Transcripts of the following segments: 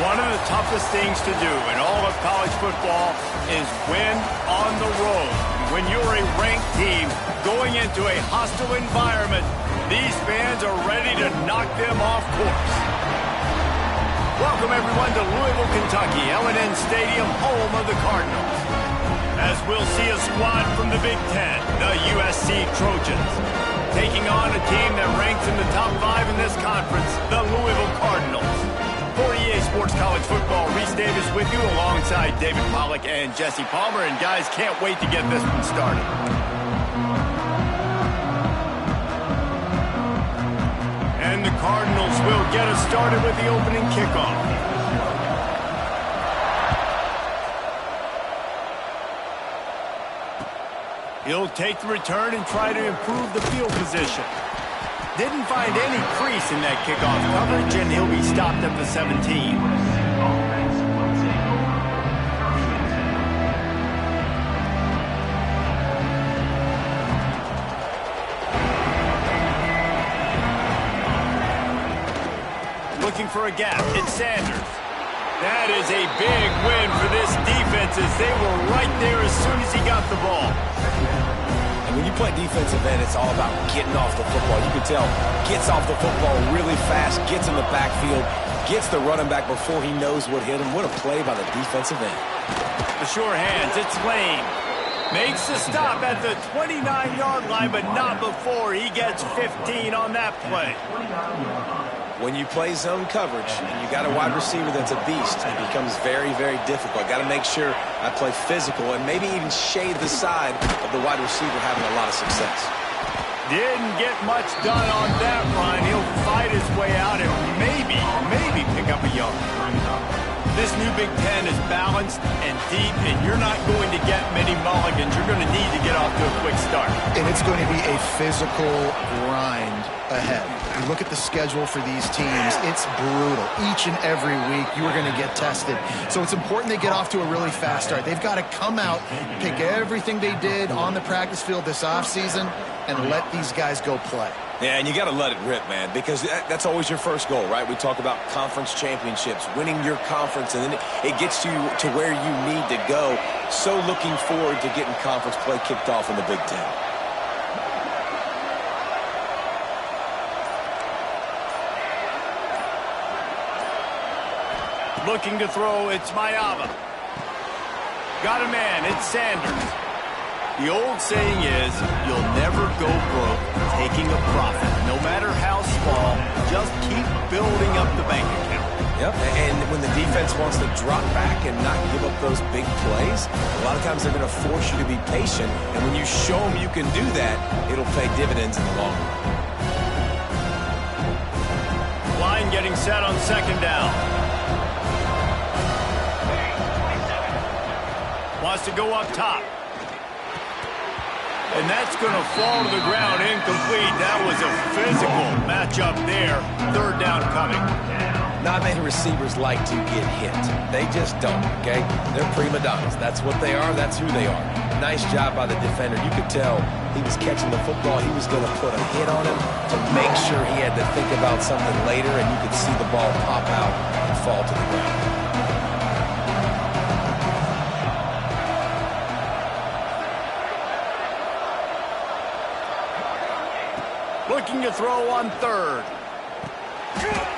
One of the toughest things to do in all of college football is win on the road. When you're a ranked team going into a hostile environment, these fans are ready to knock them off course. Welcome, everyone, to Louisville, Kentucky, L&N Stadium, home of the Cardinals. As we'll see a squad from the Big Ten, the USC Trojans, taking on a team that ranks in the top 5 in this conference, the Louisville Cardinals. For EA Sports College Football, Reese Davis with you alongside David Pollack and Jesse Palmer. And guys, can't wait to get this one started. And the Cardinals will get us started with the opening kickoff. He'll take the return and try to improve the field position. Didn't find any crease in that kickoff coverage, and he'll be stopped at the 17. Looking for a gap, it's Sanders. That is a big win for this defense as they were right there as soon as he got the ball. When you play defensive end, it's all about getting off the football. You can tell, gets off the football really fast, gets in the backfield, gets the running back before he knows what hit him. What a play by the defensive end. The sure hands, it's Lane. Makes the stop at the 29-yard line, but not before he gets 15 on that play. When you play zone coverage and you got a wide receiver that's a beast, it becomes very, very difficult. Got to make sure I play physical and maybe even shade the side of the wide receiver having a lot of success. Didn't get much done on that run. He'll fight his way out and maybe pick up a yard. This new Big Ten is balanced and deep, and you're not going to get many mulligans. You're going to need to get off to a quick start. And it's going to be a physical grind ahead. You look at the schedule for these teams, it's brutal. Each and every week, you are going to get tested. So it's important they get off to a really fast start. They've got to come out, pick everything they did on the practice field this offseason, and let these guys go play. Yeah, and you got to let it rip, man, because that's always your first goal, right? We talk about conference championships, winning your conference, and then it gets you to where you need to go. So looking forward to getting conference play kicked off in the Big Ten. Looking to throw, it's Mayava. Got a man, it's Sanders. The old saying is, you'll never go broke taking a profit. No matter how small, just keep building up the bank account. Yep, and when the defense wants to drop back and not give up those big plays, a lot of times they're going to force you to be patient. And when you show them you can do that, it'll pay dividends in the long run. Line getting set on second down. Wants to go up top. And that's going to fall to the ground incomplete. That was a physical matchup there. Third down coming. Not many receivers like to get hit. They just don't, okay? They're prima donnas. That's what they are. That's who they are. Nice job by the defender. You could tell he was catching the football. He was going to put a hit on him to make sure he had to think about something later, and you could see the ball pop out and fall to the ground. Looking to throw on third.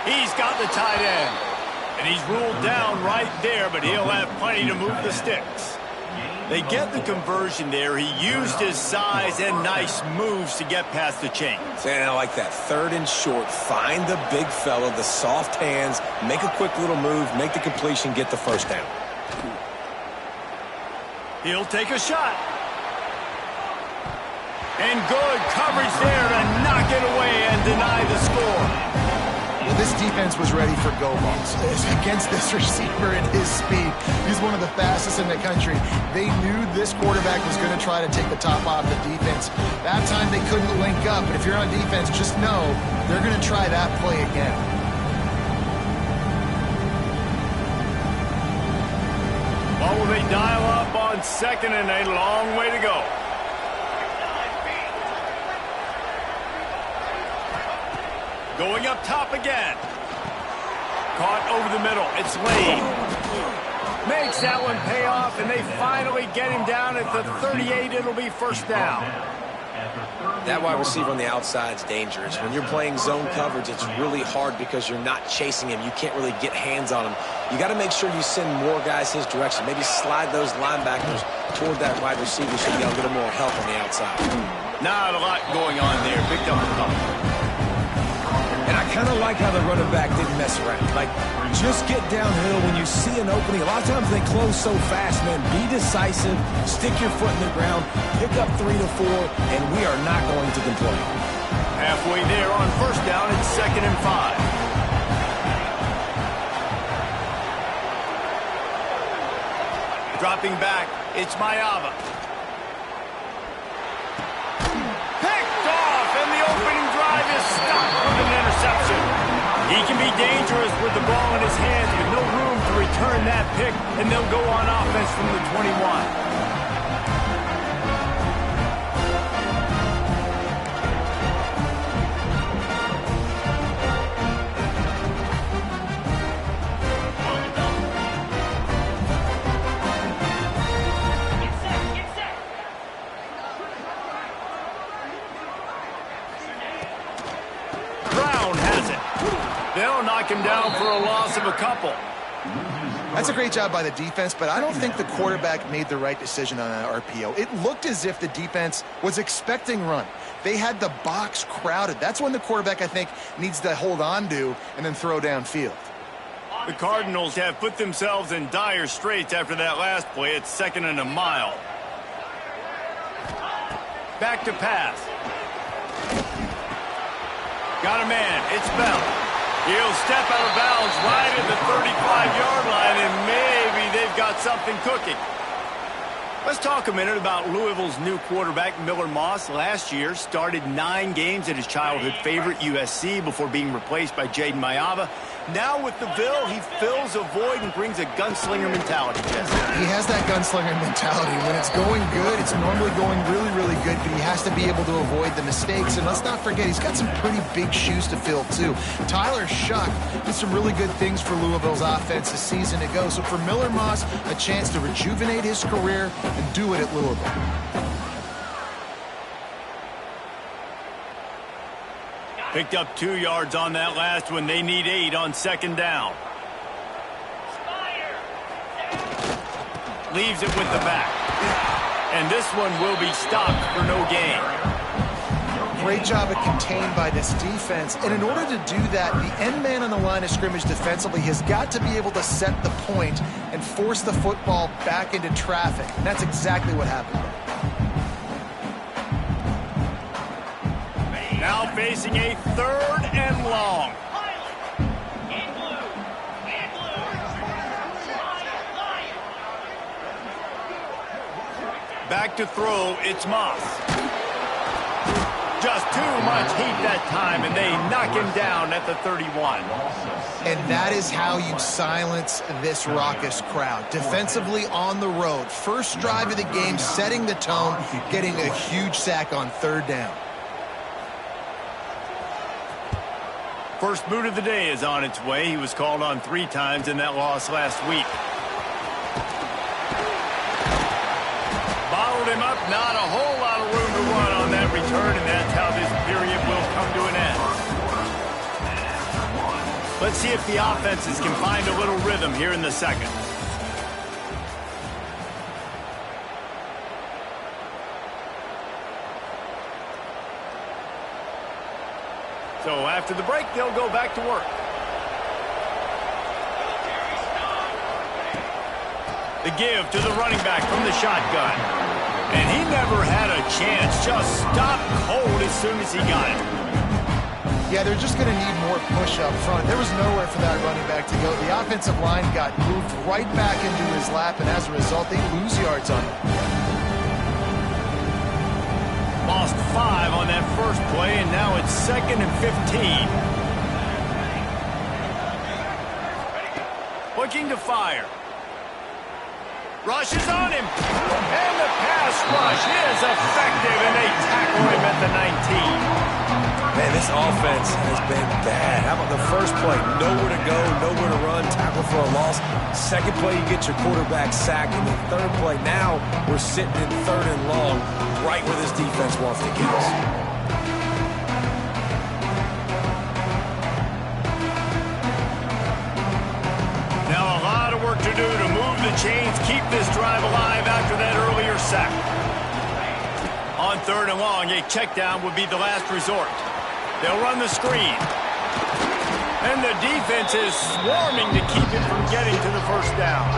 He's got the tight end. And he's ruled down right there, but he'll have plenty to move the sticks. They get the conversion there. He used his size and nice moves to get past the chains. And I like that. Third and short. Find the big fella, the soft hands, make a quick little move, make the completion, get the first down. He'll take a shot. And good coverage there to knock it away and deny the score. Well, this defense was ready for go balls against this receiver at his speed. He's one of the fastest in the country. They knew this quarterback was going to try to take the top off the defense. That time they couldn't link up, but if you're on defense, just know they're going to try that play again. Well, will they dial up on second and a long way to go? Going up top again. Caught over the middle. It's Lane. Makes that one pay off, and they finally get him down at the 38. It'll be first down. That wide receiver on the outside is dangerous. When you're playing zone coverage, it's really hard because you're not chasing him. You can't really get hands on him. You got to make sure you send more guys his direction. Maybe slide those linebackers toward that wide receiver so you get a little more help on the outside. Not a lot going on there. Picked up a couple. And I kind of like how the running back didn't mess around. Like, just get downhill when you see an opening. A lot of times they close so fast, man. Be decisive, stick your foot in the ground, pick up 3 to 4, and we are not going to complain. Halfway there on first down, it's 2nd and 5. Dropping back, it's Maiava. Picked off, and the opening drive is stopped with an interception. He can be dangerous with the ball in his hands, but no room to return that pick, and they'll go on offense from the 21. They'll knock him down for a loss of a couple. That's a great job by the defense, but I don't think the quarterback made the right decision on that RPO. It looked as if the defense was expecting run. They had the box crowded. That's when the quarterback, I think, needs to hold on to and then throw downfield. The Cardinals have put themselves in dire straits after that last play. It's 2nd and a mile. Back to pass. Got a man. It's Bell. He'll step out of bounds right at the 35-yard line, and maybe they've got something cooking. Let's talk a minute about Louisville's new quarterback, Miller Moss. Last year, started 9 games at his childhood favorite, USC, before being replaced by Jaden Maiava. Now with the Ville, he fills a void and brings a gunslinger mentality, Jesse. He has that gunslinger mentality. When it's going good, it's normally going really, really good, but he has to be able to avoid the mistakes. And let's not forget, he's got some pretty big shoes to fill, too. Tyler Shuck did some really good things for Louisville's offense a season ago. So for Miller Moss, a chance to rejuvenate his career and do it at Louisville. Picked up 2 yards on that last one. They need 8 on 2nd down. Leaves it with the back. And this one will be stopped for no gain. Great job of contained by this defense. And in order to do that, the end man on the line of scrimmage defensively has got to be able to set the point and force the football back into traffic. And that's exactly what happened. Now facing a 3rd and long. Back to throw, it's Moss. Just too much heat that time, and they knock him down at the 31. And that is how you silence this raucous crowd. Defensively on the road. First drive of the game, setting the tone, getting a huge sack on 3rd down. First boot of the day is on its way. He was called on 3 times in that loss last week. Bottled him up. Not a whole lot of room to run on that return, and that's how this period will come to an end. Let's see if the offenses can find a little rhythm here in the second. So after the break, they'll go back to work. The give to the running back from the shotgun. And he never had a chance. Just stopped cold as soon as he got it. Yeah, they're just going to need more push up front. There was nowhere for that running back to go. The offensive line got moved right back into his lap, and as a result, they lose yards on it. Lost 5 on that first play, and now it's 2nd and 15. Looking to fire. Rushes on him. And the pass rush is effective, and they tackle him at the 19. Man, this offense has been bad. How about the first play? Nowhere to go, nowhere to run, tackle for a loss. Second play, you get your quarterback sacked. And the third play, now we're sitting in 3rd and long, right where this defense wants to get us. Now a lot of work to do to move the chains, keep this drive alive after that earlier sack. On 3rd and long, a check down would be the last resort. They'll run the screen. And the defense is swarming to keep it from getting to the first down.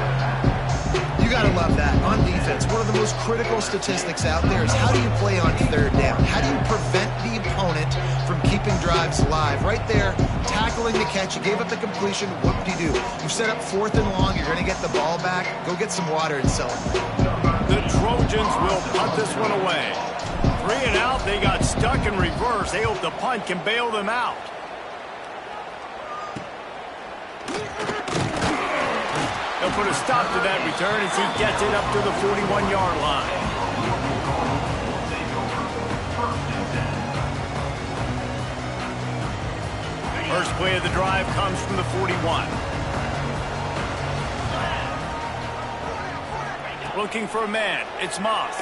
You got to love that. On defense, one of the most critical statistics out there is how do you play on 3rd down? How do you prevent the opponent from keeping drives alive? Right there, tackling the catch. You gave up the completion. Whoop-de-doo. You've set up 4th and long. You're going to get the ball back. Go get some water and celebrate. The Trojans will punt this one away. 3 and out, they got stuck in reverse. They hope the punt can bail them out. They'll put a stop to that return as he gets it up to the 41-yard line. First play of the drive comes from the 41. Looking for a man. It's Moss.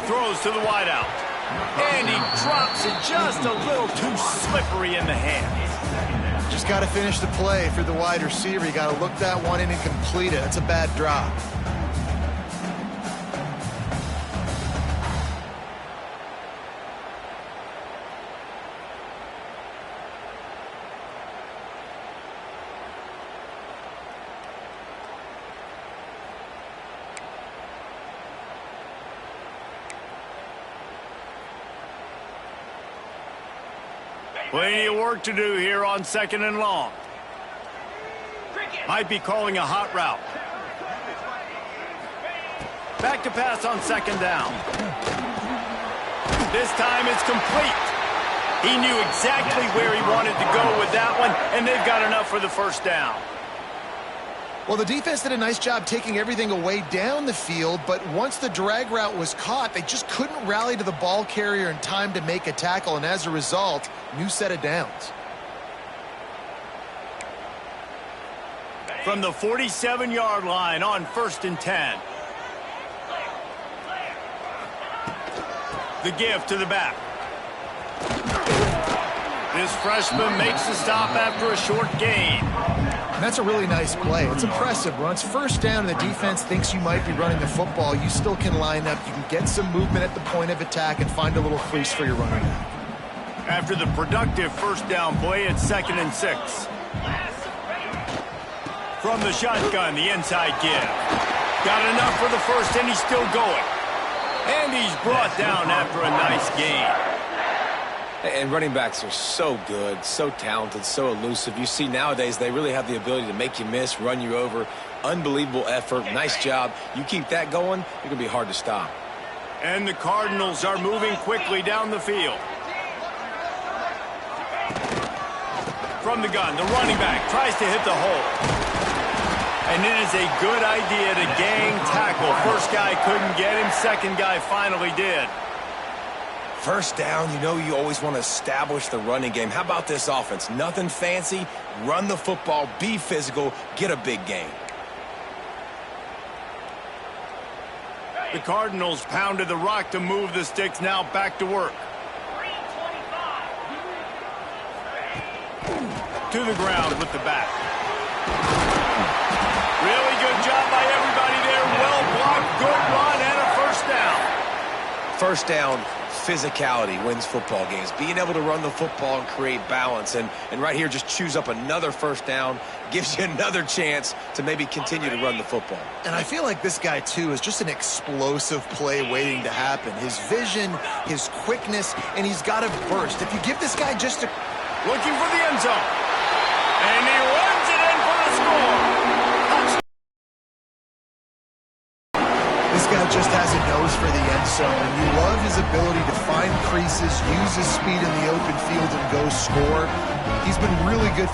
Throws to the wideout. And he drops it just a little too slippery in the hands. Just got to finish the play for the wide receiver. You got to look that one in and complete it. That's a bad drop. Plenty of work to do here on 2nd and long. Might be calling a hot route. Back to pass on 2nd down. This time it's complete. He knew exactly where he wanted to go with that one, and they've got enough for the first down. Well, the defense did a nice job taking everything away down the field, but once the drag route was caught, they just couldn't rally to the ball carrier in time to make a tackle, and as a result, new set of downs. From the 47-yard line on 1st and 10. The give to the back. This freshman makes the stop after a short gain. And that's a really nice play. It's impressive. Once 1st down and the defense thinks you might be running the football, you still can line up. You can get some movement at the point of attack and find a little crease for your running back. After the productive 1st down play, it's 2nd and 6. From the shotgun, the inside give. Got enough for the first, and he's still going. And he's brought down after a nice gain. And running backs are so good, so talented, so elusive. You see nowadays they really have the ability to make you miss, run you over. Unbelievable effort. Nice job. You keep that going, it's going to be hard to stop. And the Cardinals are moving quickly down the field. From the gun, the running back tries to hit the hole. And it is a good idea to gang tackle. First guy couldn't get him. Second guy finally did. 1st down, you know you always want to establish the running game. How about this offense? Nothing fancy. Run the football, be physical, get a big gain. The Cardinals pounded the rock to move the sticks. Now back to work. To the ground with the back. Really good job by everybody there. Well blocked, good run, and a 1st down. 1st down, physicality wins football games. Being able to run the football and create balance. And right here, just choose up another 1st down. Gives you another chance to maybe continue to run the football. And I feel like this guy, too, is just an explosive play waiting to happen. His vision, his quickness, and he's got a burst. If you give this guy just a... Looking for the end zone. And he runs it in for the score. This guy just has a nose for the end zone, and you love his ability to find creases, use his speed in the open field, and go score. He's been really good.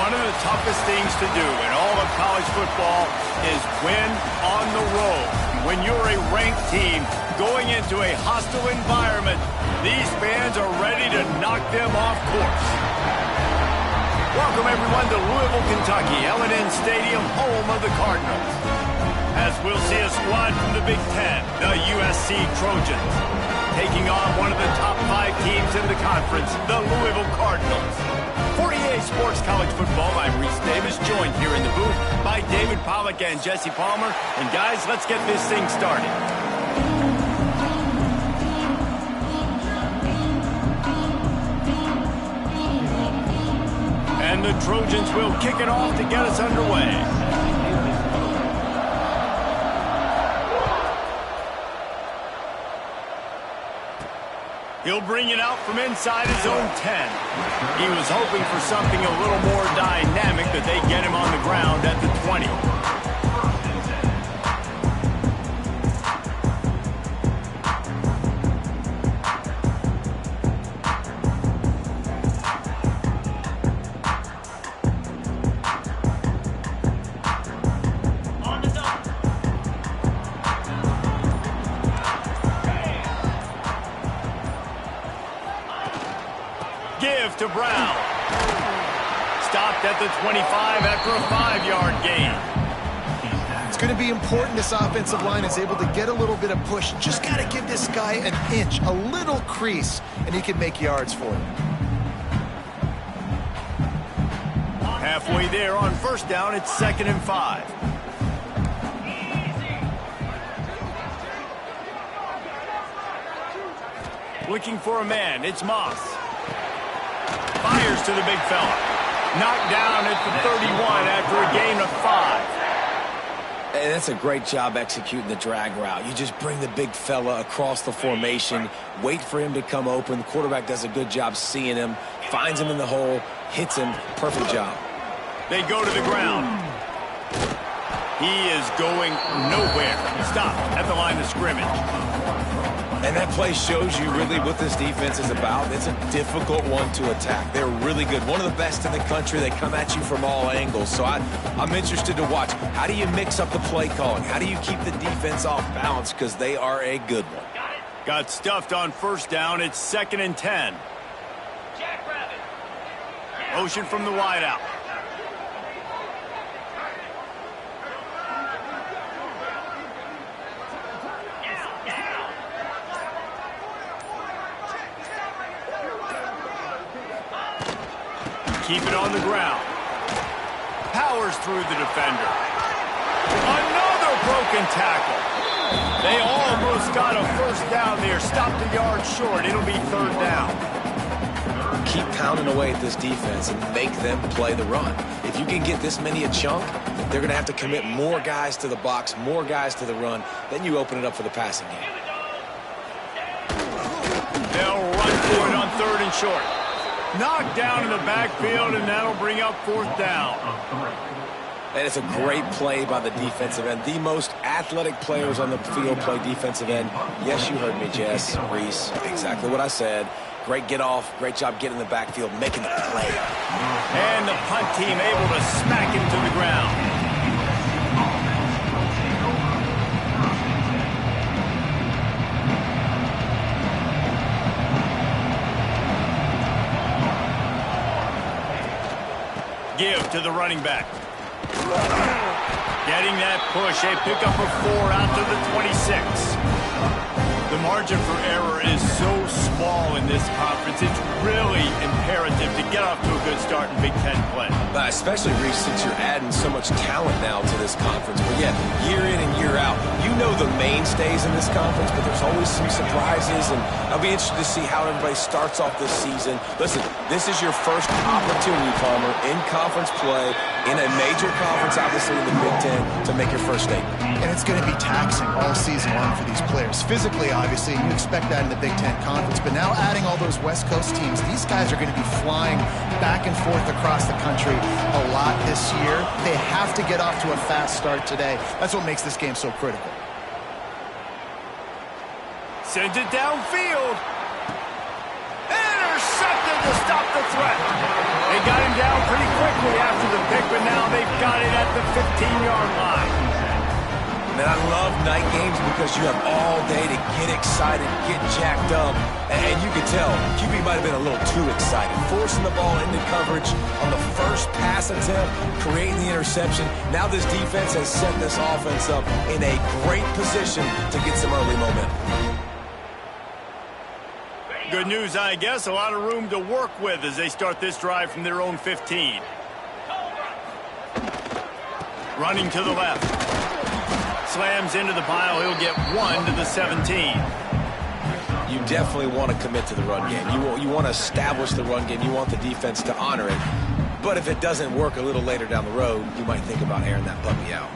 One of the toughest things to do in all of college football is win on the road. When you're a ranked team going into a hostile environment, these fans are ready to knock them off course. Welcome, everyone, to Louisville, Kentucky, L&N Stadium, home of the Cardinals. As we'll see a squad from the Big Ten, the USC Trojans, taking on one of the top 5 teams in the conference, the Louisville Cardinals. For EA Sports College Football, I'm Reese Davis, joined here in the booth by David Pollack and Jesse Palmer. And guys, let's get this thing started. And the Trojans will kick it off to get us underway. He'll bring it out from inside his own 10. He was hoping for something a little more dynamic, that they get him on the ground at the 20. Give to Brown. Stopped at the 25 after a 5-yard gain. It's going to be important this offensive line is able to get a little bit of push. Just got to give this guy an inch, a little crease, and he can make yards for it. Halfway there on first down, it's 2nd and 5. Looking for a man, it's Moss. Fires to the big fella. Knocked down at the 31 after a gain of 5. And that's a great job executing the drag route. You just bring the big fella across the formation, wait for him to come open. The quarterback does a good job seeing him, finds him in the hole, hits him. Perfect job. They go to the ground. He is going nowhere. Stopped at the line of scrimmage. And that play shows you really what this defense is about. It's a difficult one to attack. They're really good. One of the best in the country. They come at you from all angles. So I'm interested to watch. How do you mix up the play calling? How do you keep the defense off balance? Because they are a good one. Got stuffed on first down. It's 2nd and 10. Motion from the wideout. Keep it on the ground. Powers through the defender. Another broken tackle. They almost got a first down there. Stopped a yard short. It'll be 3rd down. Keep pounding away at this defense and make them play the run. If you can get this many a chunk, they're going to have to commit more guys to the box, more guys to the run. Then you open it up for the passing game. They'll run for it on 3rd and short. Knocked down in the backfield, and that'll bring up 4th down. And it's a great play by the defensive end. The most athletic players on the field play defensive end. Yes, you heard me, Jess, Reese. Exactly what I said. Great get off. Great job getting in the backfield, making the play. And the punt team able to smack him to the ground. Give to the running back. Getting that push, a pickup of 4 out to the 26. The margin for error is so small in this conference. It's really imperative to get off to a good start in Big Ten play. Especially, Reese, since you're adding so much talent now to this conference. But yet, year in and year out, you know the mainstays in this conference, but there's always some surprises, and I'll be interested to see how everybody starts off this season. Listen, this is your first opportunity, Palmer, in conference play, in a major conference, obviously in the Big Ten, to make your first statement. And it's going to be taxing all season long for these players. Physically, obviously, you expect that in the Big Ten Conference, but now adding all those West Coast teams, these guys are going to be flying back and forth across the country a lot this year. They have to get off to a fast start today. That's what makes this game so critical. Sends it downfield. Intercepted to stop the threat. They got him him down pretty quickly after the pick, but now they've got it at the 15-yard line. Man, I love night games because you have all day to get excited, get jacked up, and you can tell QB might have been a little too excited. Forcing the ball into coverage on the first pass attempt, creating the interception. Now this defense has set this offense up in a great position to get some early momentum. Good news, I guess. A lot of room to work with as they start this drive from their own 15. Running to the left. Slams into the pile. He'll get 1 to the 17. You definitely want to commit to the run game. You want to establish the run game. You want the defense to honor it. But if it doesn't work a little later down the road, you might think about airing that puppy out.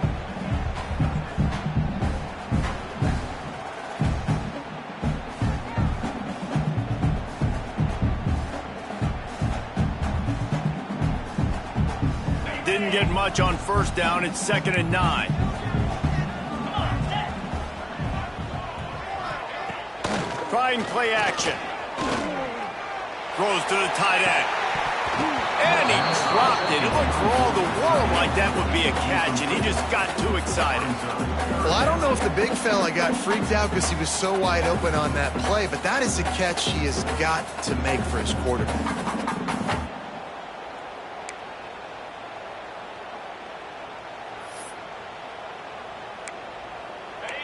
Didn't get much on first down. It's 2nd and 9. Trying play action. Throws to the tight end. And he dropped it. It looked for all the world like that would be a catch, and he just got too excited. Well, I don't know if the big fella got freaked out because he was so wide open on that play, but that is a catch he has got to make for his quarterback.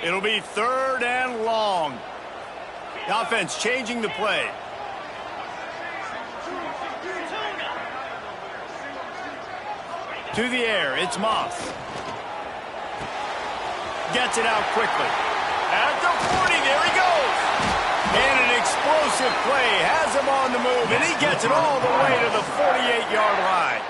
It'll be 3rd and long. The offense changing the play. To the air, it's Moss. Gets it out quickly. At the 40, there he goes. And an explosive play has him on the move, and he gets it all the way to the 48-yard line.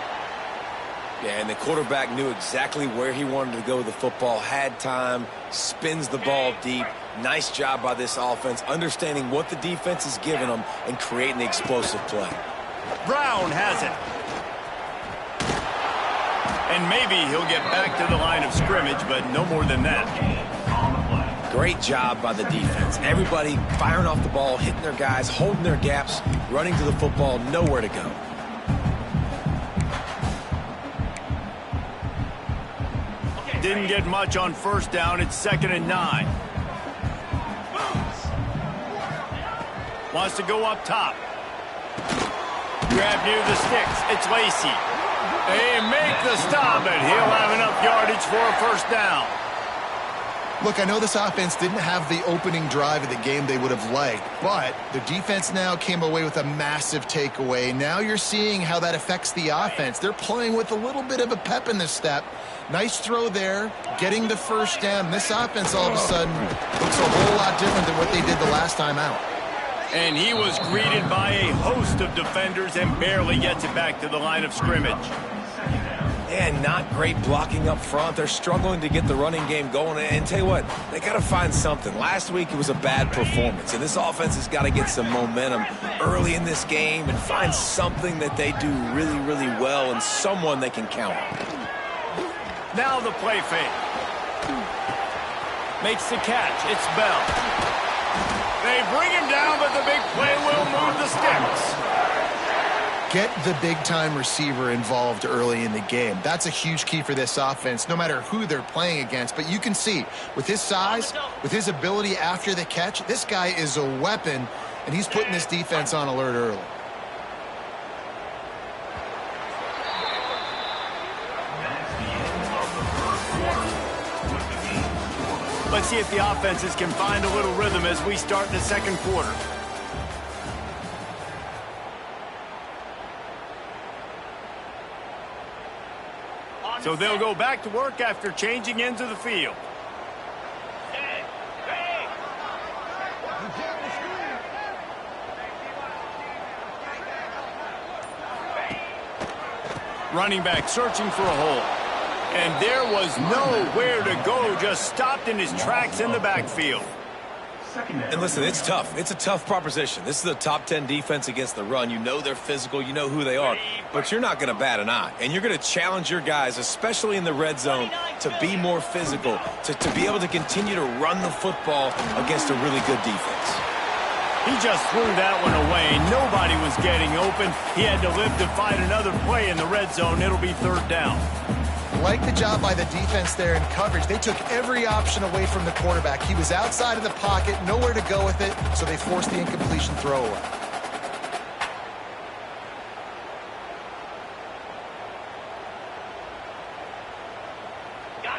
Yeah, and the quarterback knew exactly where he wanted to go with the football, had time, spins the ball deep. Nice job by this offense, understanding what the defense is giving them and creating the explosive play. Brown has it. And maybe he'll get back to the line of scrimmage, but no more than that. Great job by the defense. Everybody firing off the ball, hitting their guys, holding their gaps, running to the football, nowhere to go. Didn't get much on first down. It's 2nd and 9. Wants to go up top. Grab near the sticks. It's Lacy. They make the stop, and he'll have enough yardage for a first down. Look, I know this offense didn't have the opening drive of the game they would have liked, but the defense now came away with a massive takeaway. Now you're seeing how that affects the offense. They're playing with a little bit of a pep in the step. Nice throw there, getting the first down. This offense all of a sudden looks a whole lot different than what they did the last time out. And he was greeted by a host of defenders and barely gets it back to the line of scrimmage. And not great blocking up front. They're struggling to get the running game going. And tell you what, they got to find something. Last week it was a bad performance, and this offense has got to get some momentum early in this game and find something that they do really, really well and someone they can count on. Now the play fake. Makes the catch. It's Bell. They bring him down, but the big play will move the sticks. Get the big-time receiver involved early in the game. That's a huge key for this offense, no matter who they're playing against. But you can see, with his size, with his ability after the catch, this guy is a weapon, and he's putting this defense on alert early. Let's see if the offenses can find a little rhythm as we start the second quarter. So they'll go back to work after changing into the field. Running back searching for a hole. And there was nowhere to go, just stopped in his tracks in the backfield. And listen, it's tough. It's a tough proposition. This is a top 10 defense against the run. You know they're physical. You know who they are. But you're not going to bat an eye. And you're going to challenge your guys, especially in the red zone, to be more physical, to be able to continue to run the football against a really good defense. He just threw that one away. Nobody was getting open. He had to live to fight another play in the red zone. It'll be third down. Like the job by the defense there in coverage. They took every option away from the quarterback. He was outside of the pocket, nowhere to go with it, so they forced the incompletion throwaway.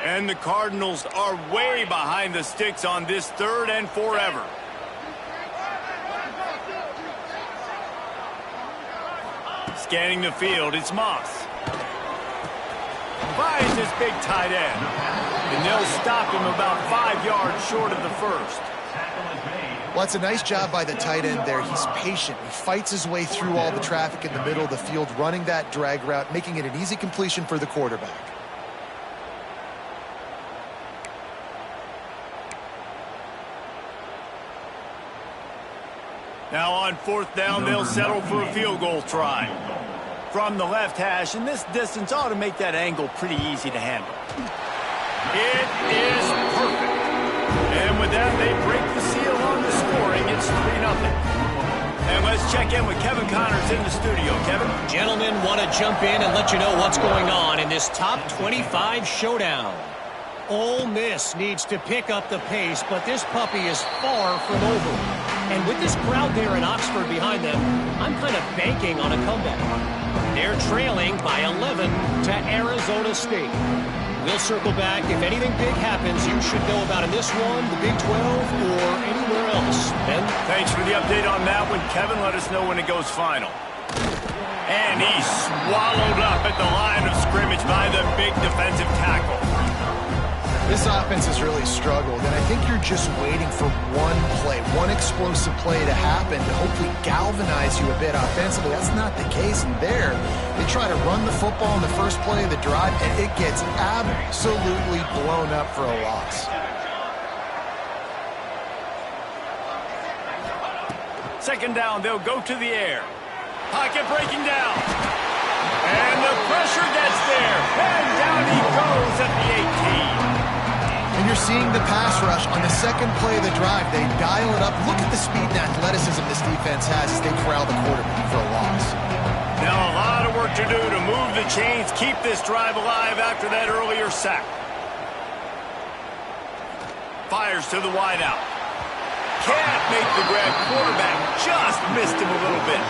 And the Cardinals are way behind the sticks on this third and forever. Scanning the field, it's Moss. Finds this big tight end. And they'll stop him about 5 yards short of the first. Well, it's a nice job by the tight end there. He's patient. He fights his way through all the traffic in the middle of the field, running that drag route, making it an easy completion for the quarterback. Now on fourth down, they'll settle for a field goal try. From the left hash, and this distance ought to make that angle pretty easy to handle. It is perfect. And with that, they break the seal on the scoring. It's 3-0. And let's check in with Kevin Connors in the studio. Kevin? Gentlemen, want to jump in and let you know what's going on in this top 25 showdown. Ole Miss needs to pick up the pace, but this puppy is far from over. And with this crowd there in Oxford behind them, I'm kind of banking on a comeback. They're trailing by 11 to Arizona State. We'll circle back. If anything big happens, you should know about in this one, the Big 12, or anywhere else. Ben? Thanks for the update on that one, Kevin. Let us know when it goes final. And he's swallowed up at the line of scrimmage by the big defensive tackle. This offense has really struggled, and I think you're just waiting for one play, one explosive play to happen to hopefully galvanize you a bit offensively. That's not the case, and there, they try to run the football in the first play of the drive, and it gets absolutely blown up for a loss. Second down, they'll go to the air. Pocket breaking down. And the pressure gets there, and down he goes at the 18. And you're seeing the pass rush on the second play of the drive. They dial it up. Look at the speed and athleticism this defense has as they corral the quarterback for a loss. Now a lot of work to do to move the chains, keep this drive alive after that earlier sack. Fires to the wideout. Can't make the grab. Quarterback just missed him a little bit.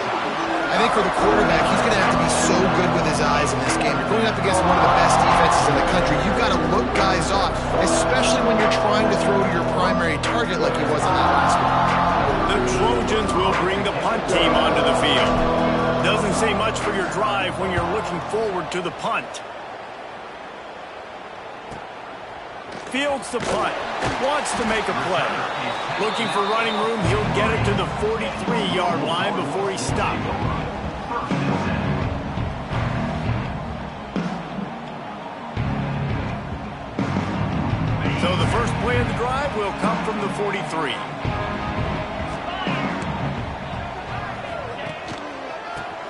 I think for the quarterback, he's going to have to be so good with his eyes in this game. You're going up against one of the best defenses in the country. You've got to look guys off, especially when you're trying to throw to your primary target like he was in that last one. The Trojans will bring the punt team onto the field. Doesn't say much for your drive when you're looking forward to the punt. Fields the punt. Wants to make a play. Looking for running room. He'll get it to the 43-yard line before he stopped. So the first play of the drive will come from the 43.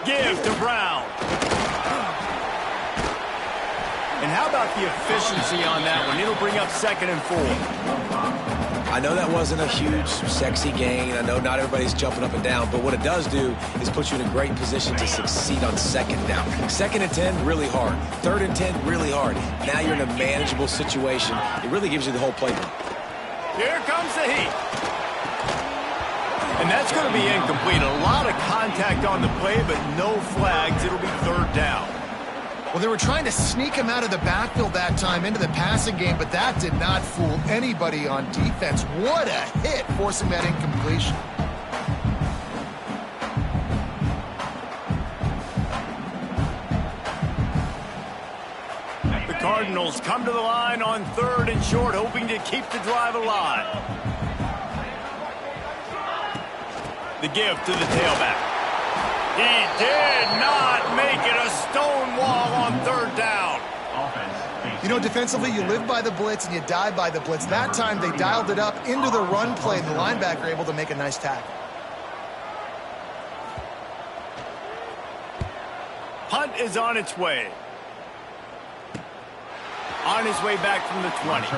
Give to Brown. And how about the efficiency on that one? It'll bring up 2nd and 4. I know that wasn't a huge, sexy gain. I know not everybody's jumping up and down, but what it does do is put you in a great position to succeed on 2nd down. 2nd and 10, really hard. 3rd and 10, really hard. Now you're in a manageable situation. It really gives you the whole playbook. Here comes the heat. And that's going to be incomplete. A lot of contact on the play, but no flags. It'll be 3rd down. Well, they were trying to sneak him out of the backfield that time into the passing game, but that did not fool anybody on defense. What a hit, forcing that incompletion. The Cardinals come to the line on 3rd and short, hoping to keep the drive alive. The give to the tailback. He did not make it a stone wall on 3rd down. You know, defensively, you live by the blitz and you die by the blitz. That time, they dialed it up into the run play, and the linebacker able to make a nice tackle. Punt is on its way. on his way back from the 20.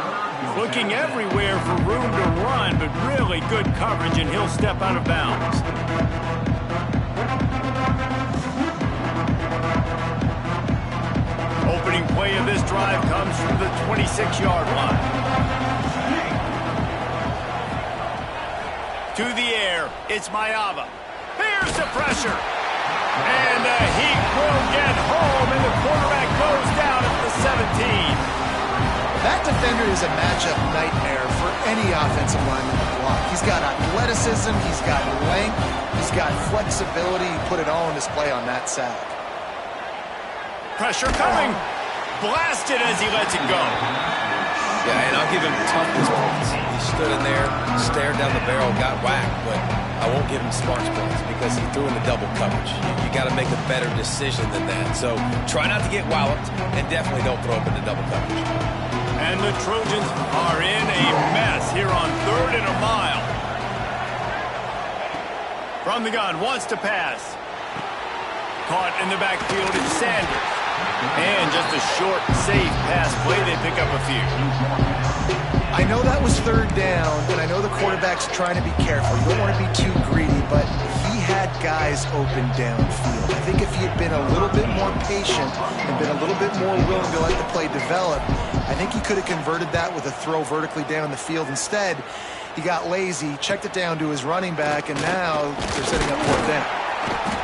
Looking everywhere for room to run, but really good coverage, and he'll step out of bounds. Opening play of this drive comes from the 26-yard line. To the air, it's Mayava. Here's the pressure. And the heat will get home, and the quarterback goes down at the 17. That defender is a matchup nightmare for any offensive lineman to block. He's got athleticism, he's got length, he's got flexibility. He put it all on display on that sack. Pressure coming. Blasted as he lets it go. Yeah, and I'll give him toughness points. He stood in there, stared down the barrel, got whacked, but I won't give him smarts points because he threw into double coverage. You got to make a better decision than that. So try not to get walloped, and definitely don't throw up into double coverage. And the Trojans are in a mess here on 3rd and a mile. From the gun, wants to pass. Caught in the backfield is Sanders. And just a short, safe pass play. They pick up a few. I know that was 3rd down, and I know the quarterback's trying to be careful. You don't want to be too greedy, but he had guys open downfield. I think if he had been a little bit more patient and been a little bit more willing to let the play develop, I think he could have converted that with a throw vertically down the field. Instead, he got lazy, checked it down to his running back, and now they're setting up 4th down.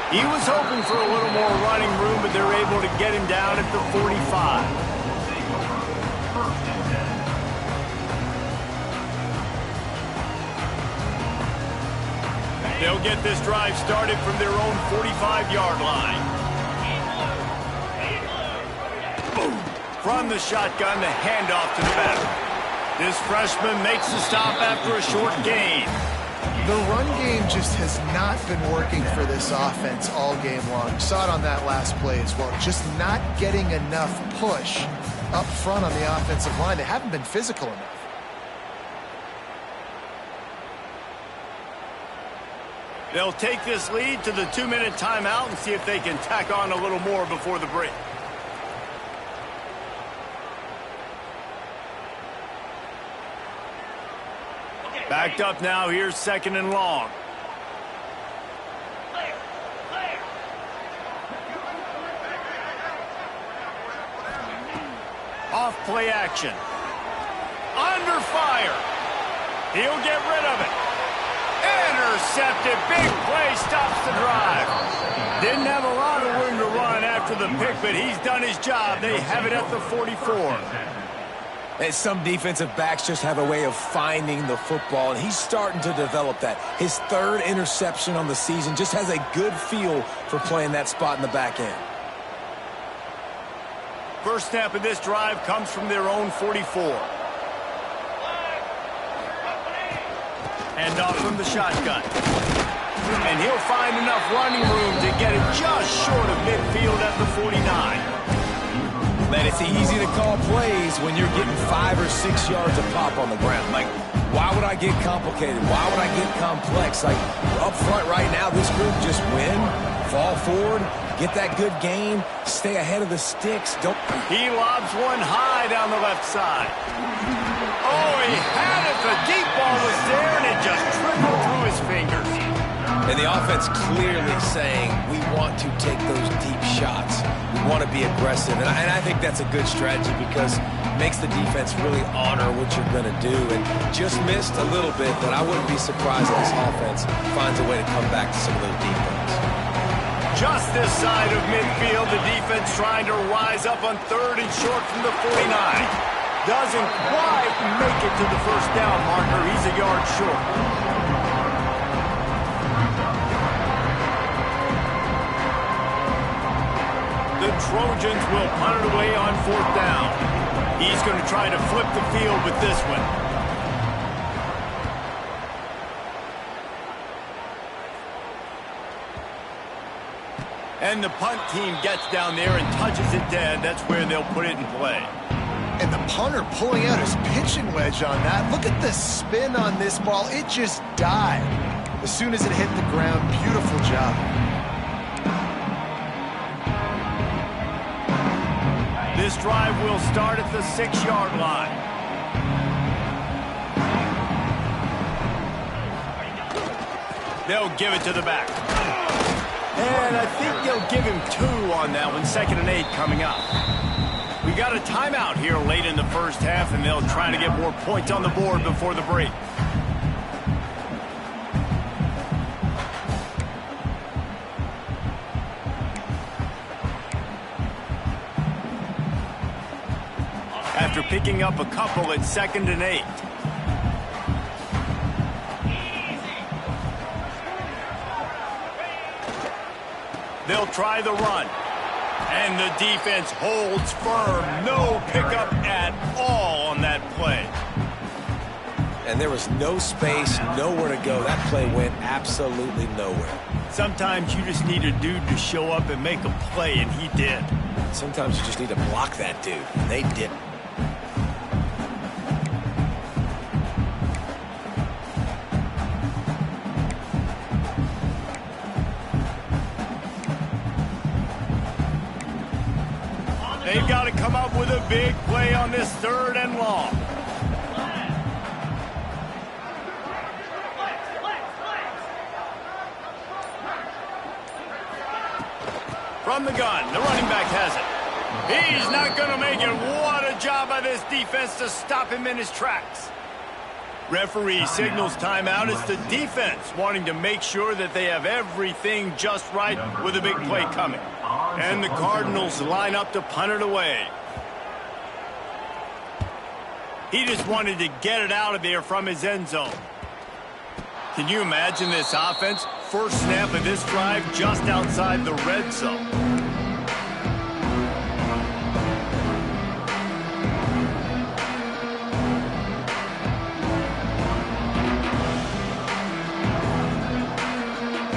He was hoping for a little more running room, but they're able to get him down at the 45. They'll get this drive started from their own 45-yard line. Boom. From the shotgun, the handoff to the back. This freshman makes the stop after a short gain. The run game just has not been working for this offense all game long. You saw it on that last play as well. Just not getting enough push up front on the offensive line. They haven't been physical enough. They'll take this lead to the 2-minute timeout and see if they can tack on a little more before the break. Backed up now, here's 2nd and long. Off play action. Under fire. He'll get rid of it. Intercepted. Big play stops the drive. Didn't have a lot of room to run after the pick, but he's done his job. They have it at the 44. And some defensive backs just have a way of finding the football, and he's starting to develop that. His 3rd interception on the season, just has a good feel for playing that spot in the back end. First snap of this drive comes from their own 44. And off from the shotgun. And he'll find enough running room to get it just short of midfield at the 49. Man, it's easy to call plays when you're getting 5 or 6 yards of pop on the ground. Like, why would I get complicated? Why would I get complex? Like, up front right now, this group just win, fall forward, get that good gain, stay ahead of the sticks. He lobs one high down the left side. Oh, he had it. The deep ball was there, and it just trickled through his fingers. And the offense clearly saying, we want to take those deep shots. We want to be aggressive. And I think that's a good strategy because it makes the defense really honor what you're going to do. And just missed a little bit, but I wouldn't be surprised if this offense finds a way to come back to some of those deep ones. Just this side of midfield, the defense trying to rise up on 3rd and short from the 49. Doesn't quite make it to the first down marker. He's a yard short. The Trojans will punt it away on 4th down. He's going to try to flip the field with this one. And the punt team gets down there and touches it dead. That's where they'll put it in play. And the punter pulling out his pitching wedge on that. Look at the spin on this ball. It just died as soon as it hit the ground. Beautiful job. This this drive will start at the 6-yard line. They'll give it to the back. And I think they'll give him 2 on that one. 2nd and 8 coming up. We got a timeout here late in the first half, and they'll try to get more points on the board before the break. After picking up a couple at 2nd and 8. They'll try the run. And the defense holds firm. No pickup at all on that play. And there was no space, nowhere to go. That play went absolutely nowhere. Sometimes you just need a dude to show up and make a play, and he did. Sometimes you just need to block that dude, and they didn't. They've got to come up with a big play on this 3rd and long. From the gun, the running back has it. He's not going to make it. What a job by this defense to stop him in his tracks. Referee signals timeout. It's the defense wanting to make sure that they have everything just right with a big play coming. And the Cardinals line up to punt it away. He just wanted to get it out of there from his end zone. Can you imagine this offense? First snap of this drive just outside the red zone.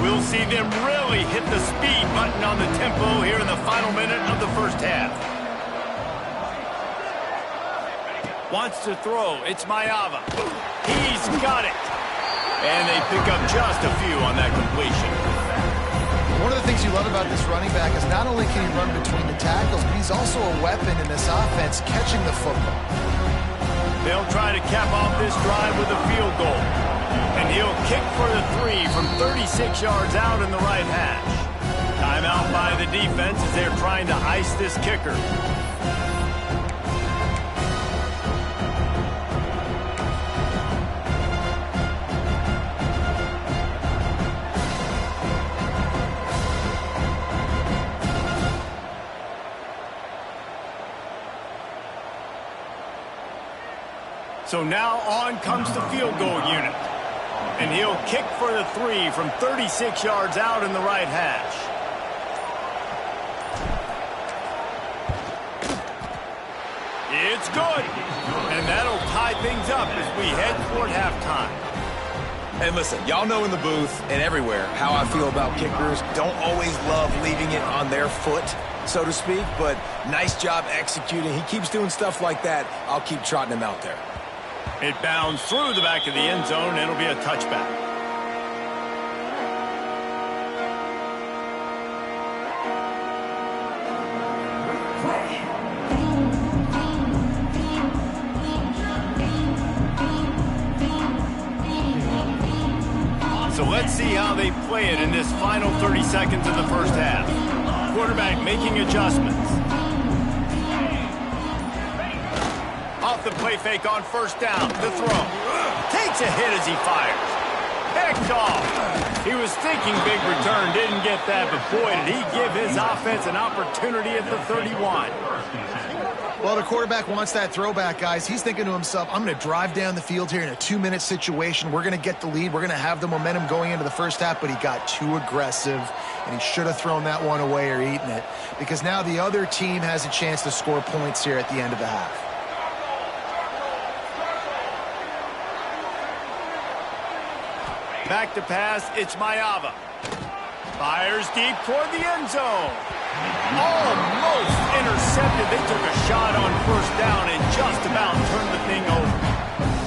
We'll see them really hit the speed button on the tempo here in the final minute of the first half. Wants to throw. It's Mayava. He's got it. And they pick up just a few on that completion. One of the things you love about this running back is not only can he run between the tackles, but he's also a weapon in this offense catching the football. They'll try to cap off this drive with a field goal. And he'll kick for the 3 from 36 yards out in the right hash. Timeout by the defense as they're trying to ice this kicker. So now on comes the field goal unit. And he'll kick for the 3 from 36 yards out in the right hash. It's good. And that'll tie things up as we head toward halftime. And listen, y'all know in the booth and everywhere how I feel about kickers. Don't always love leaving it on their foot, so to speak, but nice job executing. He keeps doing stuff like that. I'll keep trotting him out there. It bounds through the back of the end zone, and it'll be a touchback. So let's see how they play it in this final 30 seconds of the first half. Quarterback making adjustments. Off the play fake on first down. The throw. Takes a hit as he fires. Picked off. He was thinking big return. Didn't get that, but boy, did he give his offense an opportunity at the 31. Well, the quarterback wants that throwback, guys. He's thinking to himself, I'm going to drive down the field here in a 2-minute situation. We're going to get the lead. We're going to have the momentum going into the first half, but he got too aggressive, and he should have thrown that one away or eaten it, because now the other team has a chance to score points here at the end of the half. Back to pass, it's Mayava. Fires deep toward the end zone. Almost intercepted. They took a shot on first down and just about turned the thing over.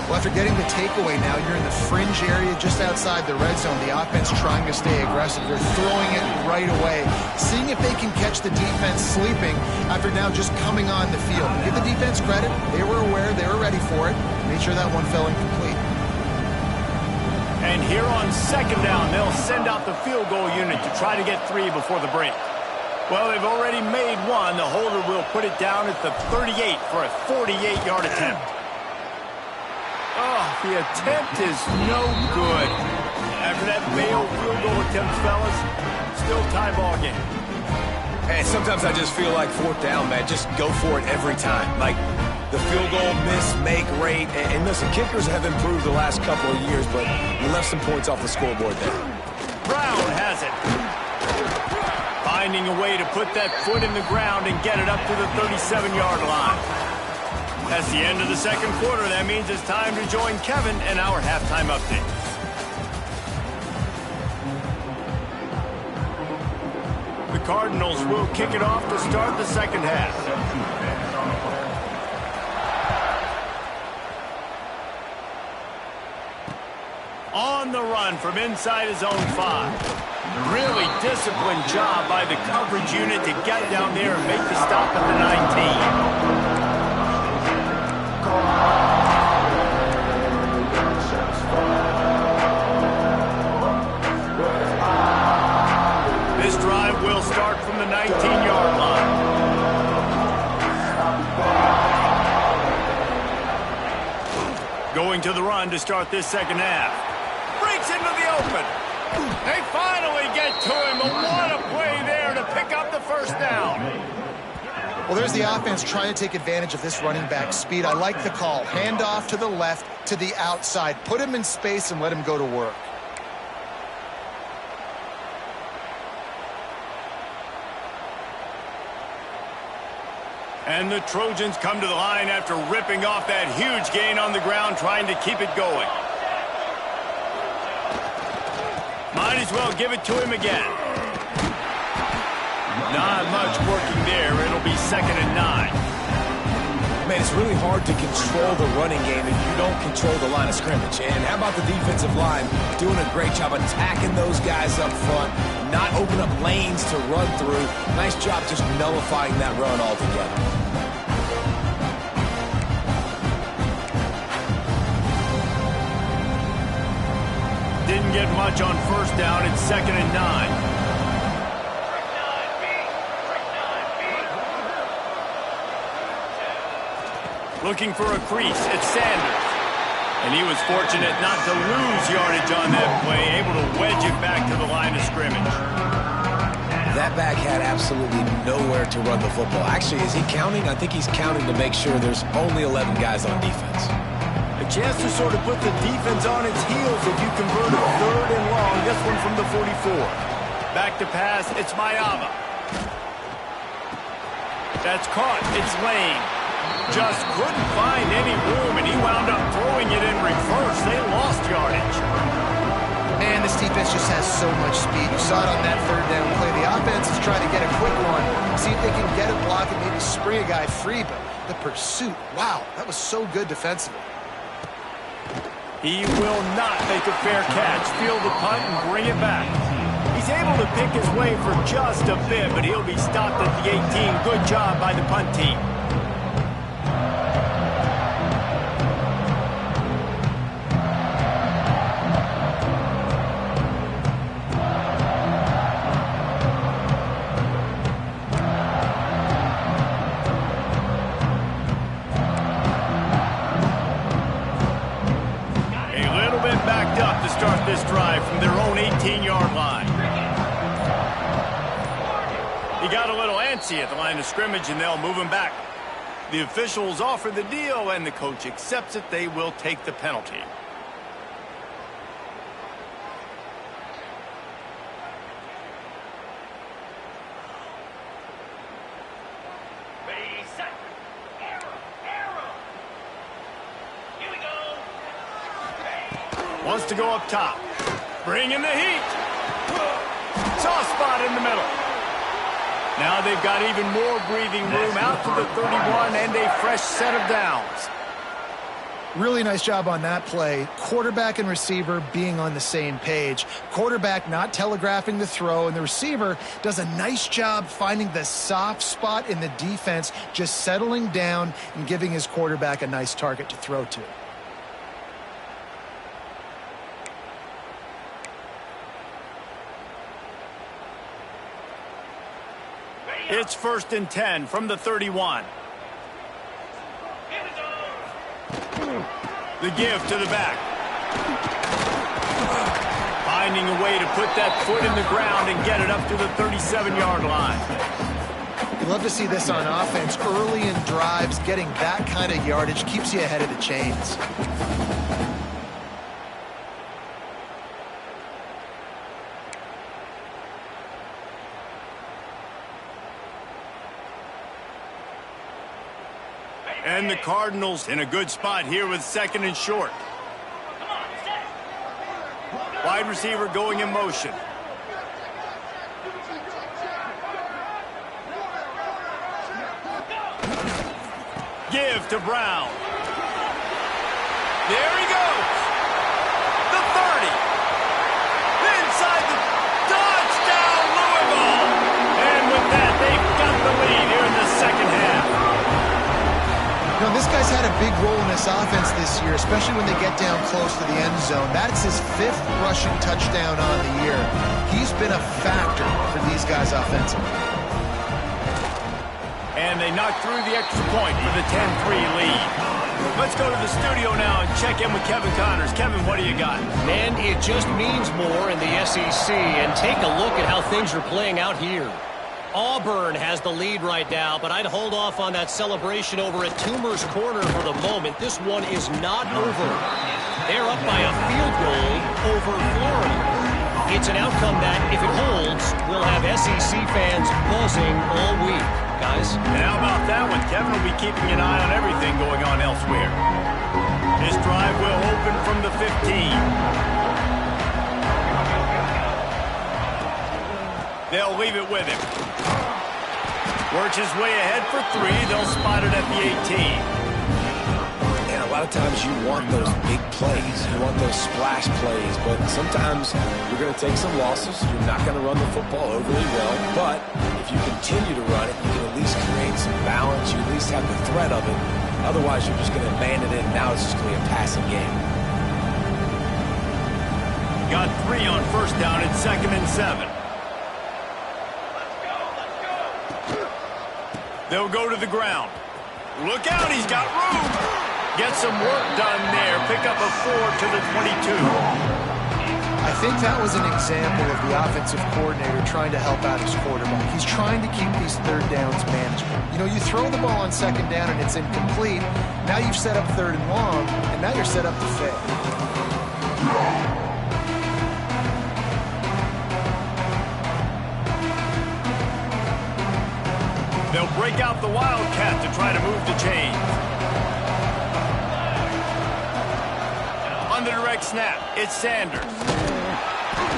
Well, after getting the takeaway now, you're in the fringe area just outside the red zone. The offense trying to stay aggressive. They're throwing it right away, seeing if they can catch the defense sleeping after now just coming on the field. Give the defense credit. They were aware. They were ready for it. Made sure that one fell incomplete. And here on second down, they'll send out the field goal unit to try to get 3 before the break. Well, they've already made one. The holder will put it down at the 38 for a 48-yard attempt. Oh, the attempt is no good. After that failed field goal attempt, fellas, still tie ball game. Hey, sometimes I just feel like fourth down, man. Just go for it every time. Like the field goal miss, make rate. And listen, kickers have improved the last couple of years, but you left some points off the scoreboard there. Brown has it. Finding a way to put that foot in the ground and get it up to the 37-yard line. That's the end of the second quarter. That means it's time to join Kevin and our halftime update. The Cardinals will kick it off to start the second half. On the run from inside his own 5. Really disciplined job by the coverage unit to get down there and make the stop at the 19. This drive will start from the 19-yard line. Going to the run to start this second half. Breaks into the open. They finally get to him, but what a play there to pick up the first down. Well, there's the offense trying to take advantage of this running back speed. I like the call. Hand off to the left, to the outside. Put him in space and let him go to work. And the Trojans come to the line after ripping off that huge gain on the ground, trying to keep it going. Might as well give it to him again. Not much working there. It'll be 2nd and 9. Man, it's really hard to control the running game if you don't control the line of scrimmage. And how about the defensive line doing a great job attacking those guys up front, not open up lanes to run through. Nice job just nullifying that run altogether. Didn't get much on first down. It's 2nd and 9. Looking for a crease. It's Sanders. And he was fortunate not to lose yardage on that play, able to wedge it back to the line of scrimmage. That back had absolutely nowhere to run the football. Actually, is he counting? I think he's counting to make sure there's only 11 guys on defense. A chance to sort of put the defense on its heels if you convert a 3rd and long. This one from the 44. Back to pass. It's Mayama. That's caught. It's Lane. Just couldn't find any room, and he wound up throwing it in reverse. They lost yardage. Man, this defense just has so much speed. You saw it on that 3rd down play. The offense is trying to get a quick one, see if they can get a block and maybe spring a guy free, but the pursuit, wow, that was so good defensively. He will not make a fair catch. Field the punt and bring it back. He's able to pick his way for just a bit, but he'll be stopped at the 18. Good job by the punt team. Start this drive from their own 18-yard line. He got a little antsy at the line of scrimmage, and they'll move him back. The officials offer the deal, and the coach accepts it. They will take the penalty. Wants to go up top. Bring in the heat. Soft spot in the middle. Now they've got even more breathing room out to the 31 and a fresh set of downs. Really nice job on that play. Quarterback and receiver being on the same page. Quarterback not telegraphing the throw, and the receiver does a nice job finding the soft spot in the defense, just settling down and giving his quarterback a nice target to throw to. It's 1st and 10 from the 31. The give to the back. Finding a way to put that foot in the ground and get it up to the 37-yard line. You love to see this on offense. Early in drives, getting that kind of yardage keeps you ahead of the chains. And the Cardinals in a good spot here with 2nd and short. Wide receiver going in motion. Give to Brown. There he goes. The 30. Inside the touchdown, Louisville. And with that, they've got the lead here in the 2nd half. You know, this guy's had a big role in this offense this year, especially when they get down close to the end zone. That's his 5th rushing touchdown on the year. He's been a factor for these guys offensively. And they knocked through the extra point for the 10-3 lead. Let's go to the studio now and check in with Kevin Connors. Kevin, what do you got? Man, it just means more in the SEC. And take a look at how things are playing out here. Auburn has the lead right now, but I'd hold off on that celebration over at Toomer's Corner for the moment. This one is not over. They're up by a field goal over Florida. It's an outcome that, if it holds, will have SEC fans buzzing all week, guys. And how about that one? Kevin will be keeping an eye on everything going on elsewhere. This drive will open from the 15. They'll leave it with him. Works his way ahead for 3. They'll spot it at the 18. And a lot of times you want those big plays. You want those splash plays. But sometimes you're going to take some losses. You're not going to run the football overly well. But if you continue to run it, you can at least create some balance. You at least have the threat of it. Otherwise, you're just going to abandon it. And now it's just going to be a passing game. Got 3 on 1st down. It's 2nd and 7. They'll go to the ground. Look out, he's got room. Get some work done there. Pick up a 4 to the 22. I think that was an example of the offensive coordinator trying to help out his quarterback. He's trying to keep these 3rd downs manageable. You know, you throw the ball on 2nd down and it's incomplete. Now you've set up 3rd and long, and now you're set up to fail. They'll break out the Wildcat to try to move the chains. On the direct snap, it's Sanders.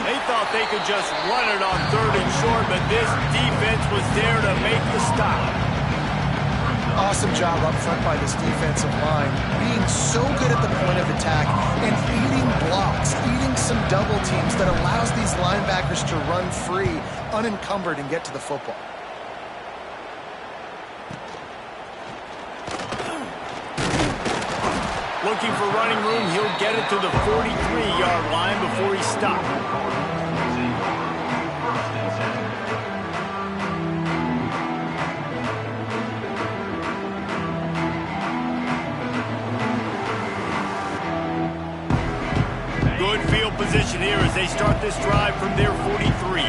They thought they could just run it on 3rd and short, but this defense was there to make the stop. Awesome job up front by this defensive line, being so good at the point of attack and eating blocks, eating some double teams that allows these linebackers to run free, unencumbered, and get to the football. Looking for running room, he'll get it to the 43-yard line before he stopped. Good field position here as they start this drive from their 43.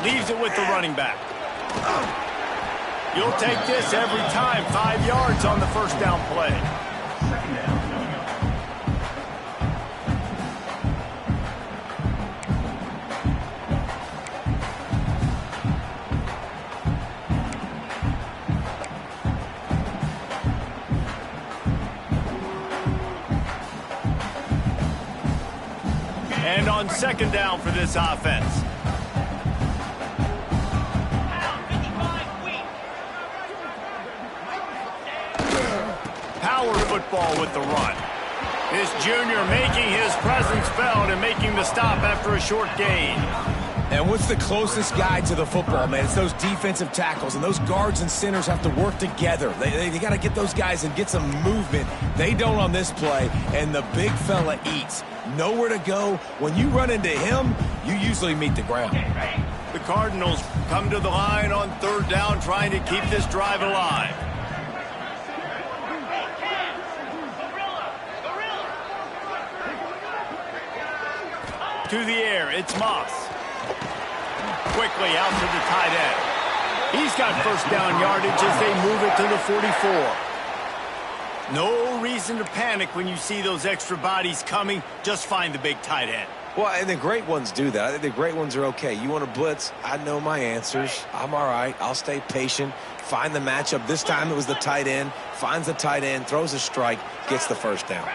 Leaves it with the running back. You'll take this every time. 5 yards on the 1st down play. And on 2nd down for this offense. power football with the run. This junior making his presence felt and making the stop after a short gain. And what's the closest guy to the football, man? It's those defensive tackles, and those guards and centers have to work together. They got to get those guys and get some movement. They don't on this play, and the big fella eats. Nowhere to go. When you run into him, you usually meet the ground. The Cardinals come to the line on third down, trying to keep this drive alive. To the air, it's Moss. Quickly out to the tight end. He's got first down yardage as they move it to the 44. No reason to panic when you see those extra bodies coming. Just find the big tight end. Well, and the great ones do that. I think the great ones are okay. You want to blitz? I know my answers. I'm all right. I'll stay patient. Find the matchup. This time it was the tight end. Finds the tight end, throws a strike, gets the first down.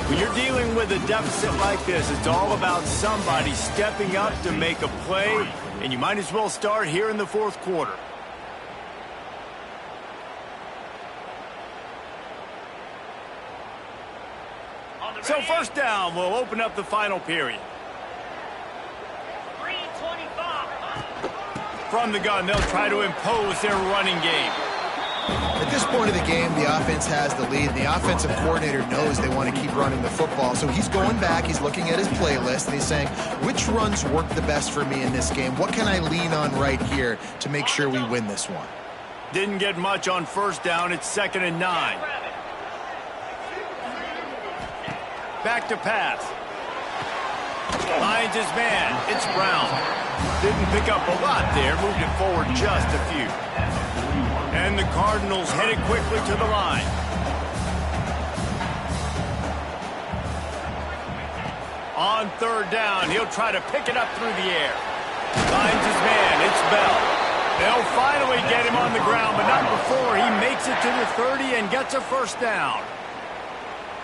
When you're dealing with a deficit like this, it's all about somebody stepping up to make a play, and you might as well start here in the fourth quarter. So first down will open up the final period. From the gun, they'll try to impose their running game. At this point of the game, the offense has the lead, and the offensive coordinator knows they want to keep running the football. So he's going back, he's looking at his playlist, and he's saying, which runs work the best for me in this game? What can I lean on right here to make sure we win this one? Didn't get much on first down. It's 2nd and 9. Back to pass. Finds his man. It's Brown. Didn't pick up a lot there. Moved it forward just a few. And the Cardinals headed quickly to the line. On third down, he'll try to pick it up through the air. Finds his man. It's Bell. They'll finally get him on the ground, but not before he makes it to the 30 and gets a first down.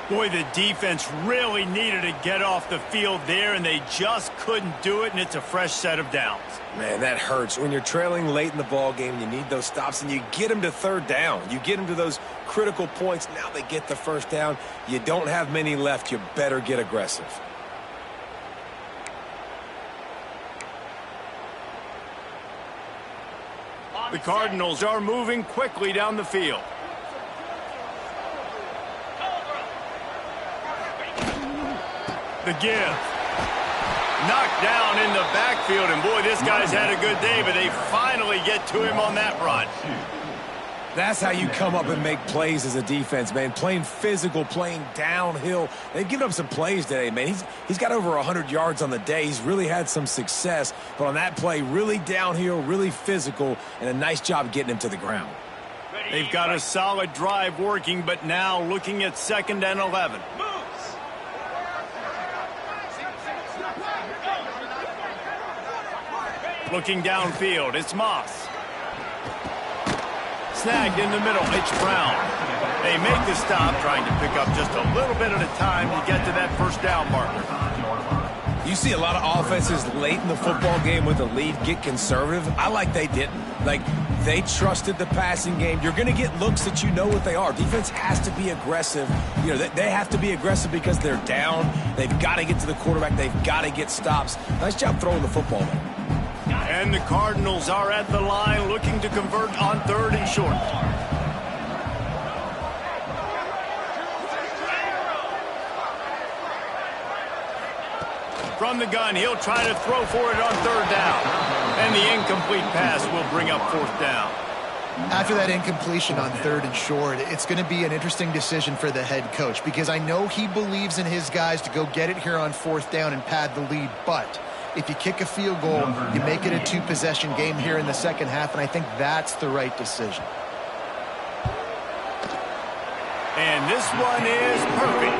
Boy, the defense really needed to get off the field there, and they just couldn't do it, and it's a fresh set of downs. Man, that hurts. When you're trailing late in the ball game, you need those stops, and you get them to third down. You get them to those critical points. Now they get the first down. You don't have many left. You better get aggressive. The Cardinals are moving quickly down the field. The give. Knocked down in the backfield, and boy, this guy's had a good day, but they finally get to him on that run. That's how you come up and make plays as a defense, man. Playing physical, playing downhill. They've given up some plays today, man. He's got over 100 yards on the day. He's really had some success, but on that play, really downhill, really physical, and a nice job getting him to the ground. They've got a solid drive working, but now looking at 2nd and 11. Looking downfield, it's Moss. Snagged in the middle, it's Brown. They make the stop, trying to pick up just a little bit at a time to get to that first down marker. You see a lot of offenses late in the football game with the lead get conservative. I like they didn't. Like, they trusted the passing game. You're going to get looks that you know what they are. Defense has to be aggressive. You know, they have to be aggressive because they're down. They've got to get to the quarterback. They've got to get stops. Nice job throwing the football there. And the Cardinals are at the line looking to convert on 3rd and short. From the gun, he'll try to throw for it on 3rd down. And the incomplete pass will bring up 4th down. After that incompletion on 3rd and short, it's going to be an interesting decision for the head coach, because I know he believes in his guys to go get it here on 4th down and pad the lead, but if you kick a field goal, you make it a 2-possession game here in the second half, and I think that's the right decision. And this one is perfect.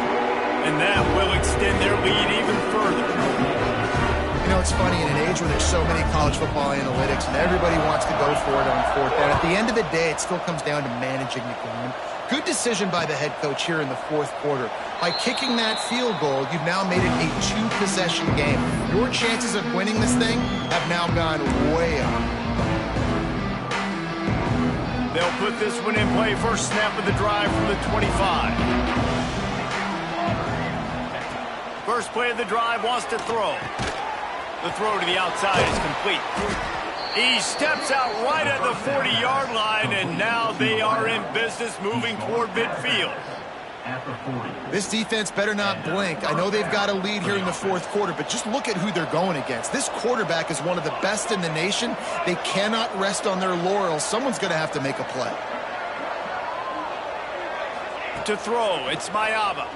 And that will extend their lead even further. You know, it's funny, in an age where there's so many college football analytics and everybody wants to go for it on 4th down, at the end of the day, it still comes down to managing the game. Good decision by the head coach here in the 4th quarter. By kicking that field goal, you've now made it a 2-possession game. Your chances of winning this thing have now gone way up. They'll put this one in play. First snap of the drive from the 25. First play of the drive, wants to throw. The throw to the outside is complete. He steps out right at the 40-yard line, and now they are in business moving toward midfield. This defense better not blink. I know they've got a lead here in the fourth quarter, but just look at who they're going against. This quarterback is one of the best in the nation. They cannot rest on their laurels. Someone's going to have to make a play. To throw, it's Mayaba.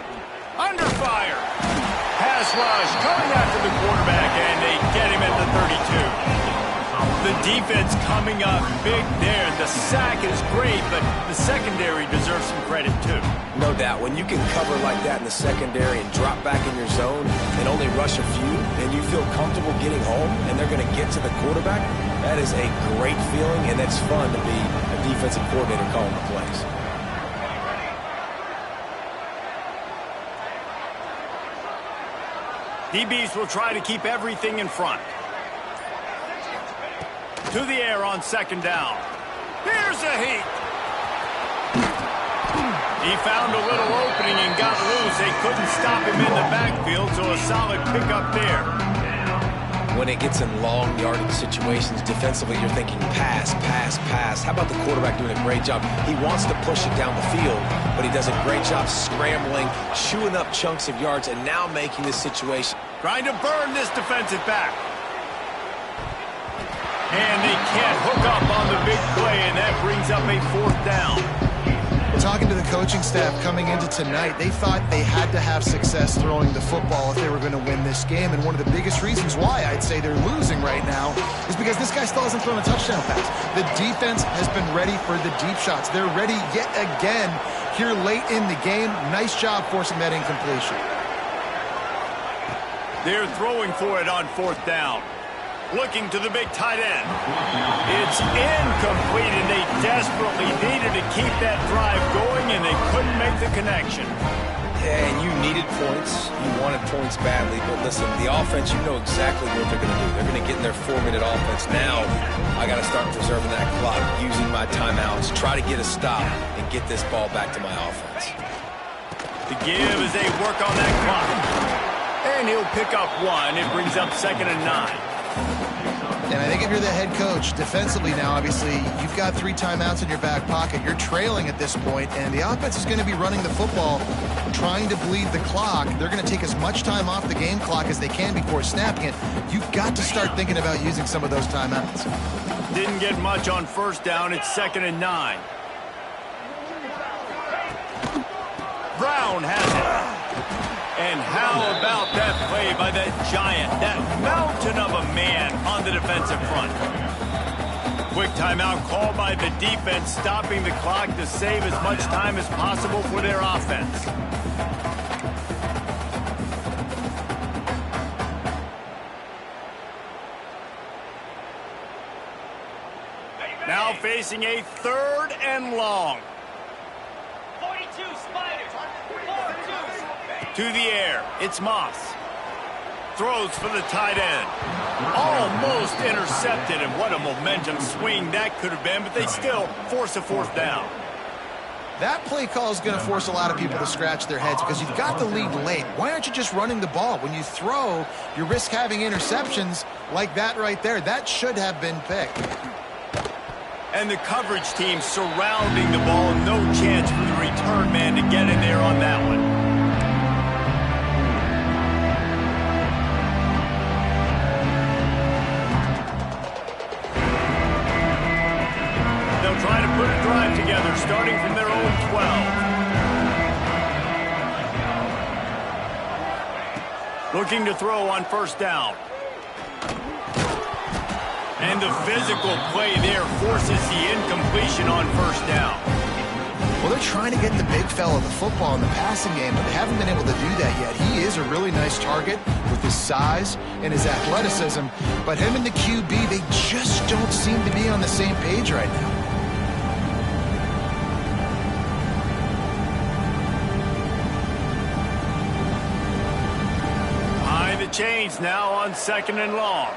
Under fire. Pass rush coming after the quarterback, and they get him at the 32. The defense coming up big there. The sack is great, but the secondary deserves some credit too. No doubt. When you can cover like that in the secondary and drop back in your zone and only rush a few, and you feel comfortable getting home, and they're going to get to the quarterback, that is a great feeling, and it's fun to be a defensive coordinator calling the plays. DBs will try to keep everything in front. To the air on second down. Here's a heat. He found a little opening and got loose. They couldn't stop him in the backfield, so a solid pickup there. When it gets in long yardage situations, defensively, you're thinking pass, pass, pass. How about the quarterback doing a great job? He wants to push it down the field, but he does a great job scrambling, chewing up chunks of yards, and now making this situation. Trying to burn this defensive back. And they can't hook up on the big play, and that brings up a fourth down. Talking to the coaching staff coming into tonight, they thought they had to have success throwing the football if they were going to win this game. And one of the biggest reasons why I'd say they're losing right now is because this guy still hasn't thrown a touchdown pass. The defense has been ready for the deep shots. They're ready yet again here late in the game. Nice job forcing that incompletion. They're throwing for it on fourth down. Looking to the big tight end. It's incomplete, and they desperately needed to keep that drive going, and they couldn't make the connection. Yeah, and you needed points. You wanted points badly, but listen, the offense, you know exactly what they're going to do. They're going to get in their 4-minute offense. Now, I got to start preserving that clock, using my timeouts, try to get a stop, and get this ball back to my offense. The give as they work on that clock. And he'll pick up one. It brings up 2nd and 9. And I think if you're the head coach, defensively now, obviously, you've got 3 timeouts in your back pocket. You're trailing at this point, and the offense is going to be running the football, trying to bleed the clock. They're going to take as much time off the game clock as they can before snapping it. You've got to start thinking about using some of those timeouts. Didn't get much on first down. It's 2nd and 9. Brown has it. And how about that play by that giant, that mountain of a man on the defensive front? Quick timeout called by the defense, stopping the clock to save as much time as possible for their offense. Now facing a 3rd and long. 42 Spiders. 4-2. To the air, it's Moss. Throws for the tight end. Almost intercepted, and what a momentum swing that could have been, but they still force a 4th down. That play call is going to force a lot of people to scratch their heads because you've got the lead late. Why aren't you just running the ball? When you throw, you risk having interceptions like that right there. That should have been picked. And the coverage team surrounding the ball. No chance for the return man to get in there on that one. Trying to put a drive together, starting from their own 12. Looking to throw on first down. And the physical play there forces the incompletion on first down. Well, they're trying to get the big fella the football in the passing game, but they haven't been able to do that yet. He is a really nice target with his size and his athleticism, but him and the QB, they just don't seem to be on the same page right now. Change, plays now on 2nd and long.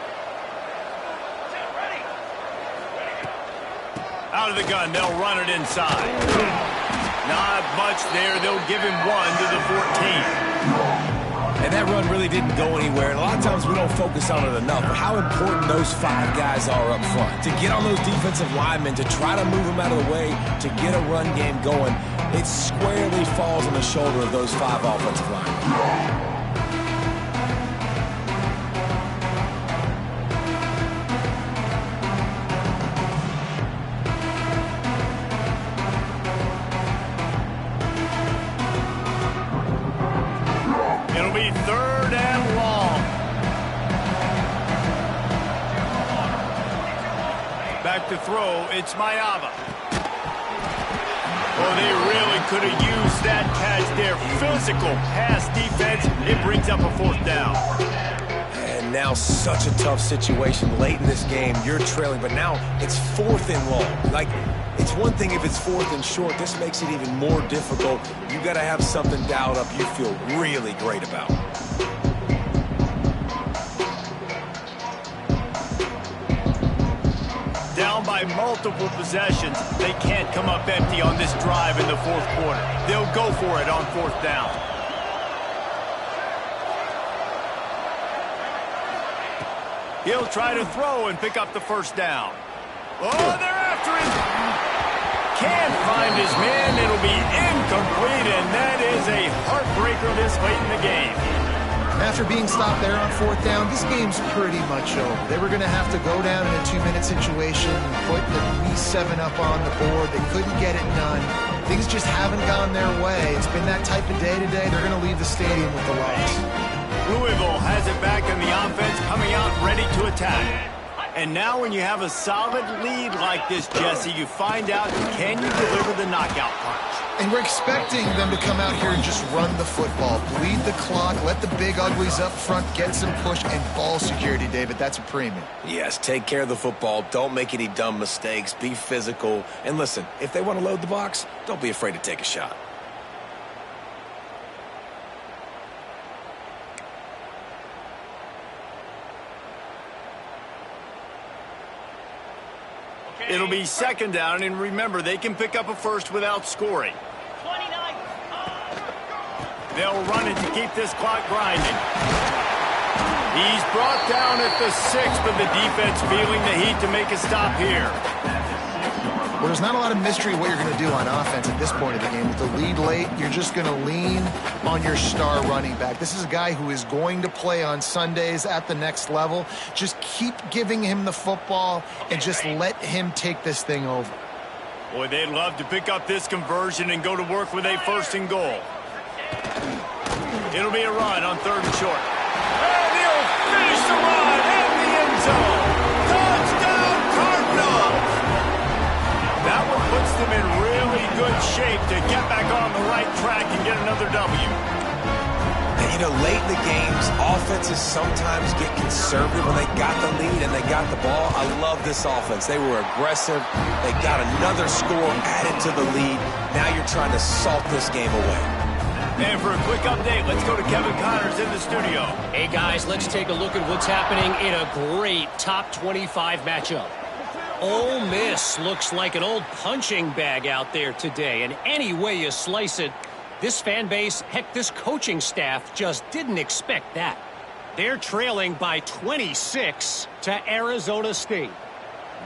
Out of the gun, they'll run it inside. Not much there. They'll give him 1 to the 14. And that run really didn't go anywhere. And a lot of times we don't focus on it enough. But how important those 5 guys are up front. To get on those defensive linemen, to try to move them out of the way, to get a run game going, it squarely falls on the shoulder of those 5 offensive linemen. It'll be 3rd and long. Back to throw, it's Maiava. Oh, they really could have used that catch there. Physical pass defense. It brings up a 4th down. And now such a tough situation late in this game. You're trailing, but now it's 4th and long. Like, it's one thing if it's 4th and short. This makes it even more difficult. You got to have something dialed up you feel really great about. Down by multiple possessions, they can't come up empty on this drive in the 4th quarter. They'll go for it on 4th down. He'll try to throw and pick up the 1st down. Oh, they're after him. Can't find his man. It'll be incomplete, and that is a heartbreaker this late in the game. After being stopped there on 4th down, this game's pretty much over. They were going to have to go down in a 2-minute situation, put at least 7 up on the board. They couldn't get it done. Things just haven't gone their way. It's been that type of day today. They're going to leave the stadium with the loss. Louisville has it back in the offense, coming out ready to attack. And now when you have a solid lead like this, Jesse, you find out, can you deliver the knockout punch? And we're expecting them to come out here and just run the football, bleed the clock, let the big uglies up front get some push, and ball security, David. That's a premium. Yes, take care of the football. Don't make any dumb mistakes. Be physical. And listen, if they want to load the box, don't be afraid to take a shot. It'll be 2nd down, and remember, they can pick up a 1st without scoring. 29. They'll run it to keep this clock grinding. He's brought down at the 6, but the defense feeling the heat to make a stop here. Well, there's not a lot of mystery what you're going to do on offense at this point of the game. With the lead late, you're just going to lean on your star running back. This is a guy who is going to play on Sundays at the next level. Just keep giving him the football and just let him take this thing over. Boy, they'd love to pick up this conversion and go to work with a 1st and goal. It'll be a run on 3rd and short. And he'll finish the run at the end zone. Touchdown, Cardinals! That one puts them in really good shape to get back on the right track and get another W. And, you know, late in the games, offenses sometimes get conservative when they got the lead and they got the ball. I love this offense. They were aggressive. They got another score added to the lead. Now you're trying to salt this game away. And for a quick update, let's go to Kevin Connors in the studio. Hey, guys, let's take a look at what's happening in a great top 25 matchup. Ole Miss looks like an old punching bag out there today, and any way you slice it, this fan base, heck, this coaching staff just didn't expect that. They're trailing by 26 to Arizona State.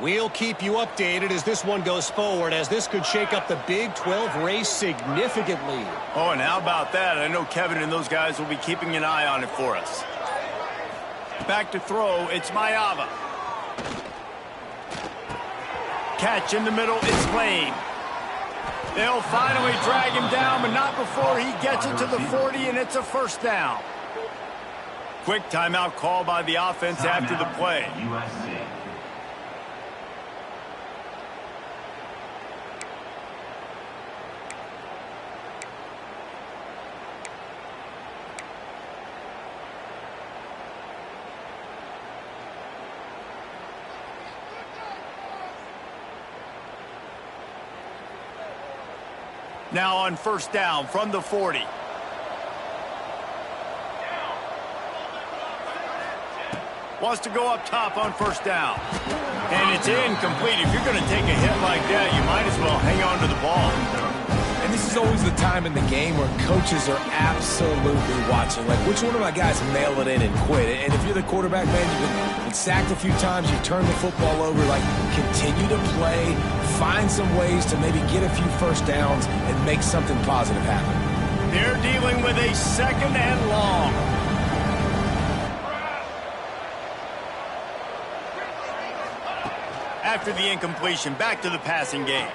We'll keep you updated as this one goes forward, as this could shake up the Big 12 race significantly. Oh, and how about that? I know Kevin and those guys will be keeping an eye on it for us. Back to throw, it's Maiava. Catch in the middle, it's Lane. They'll finally drag him down, but not before he gets it to the 40, and it's a 1st down. Quick timeout call by the offense after the play. Now on 1st down from the 40. Wants to go up top on first down. And it's incomplete. If you're going to take a hit like that, you might as well hang on to the ball. And this is always the time in the game where coaches are absolutely watching. Like, which one of my guys mail it in and quit? And if you're the quarterback, man, you've been sacked a few times, you turn the football over, like, continue to play, find some ways to maybe get a few first downs and make something positive happen. They're dealing with a second and long. After the incompletion, back to the passing game.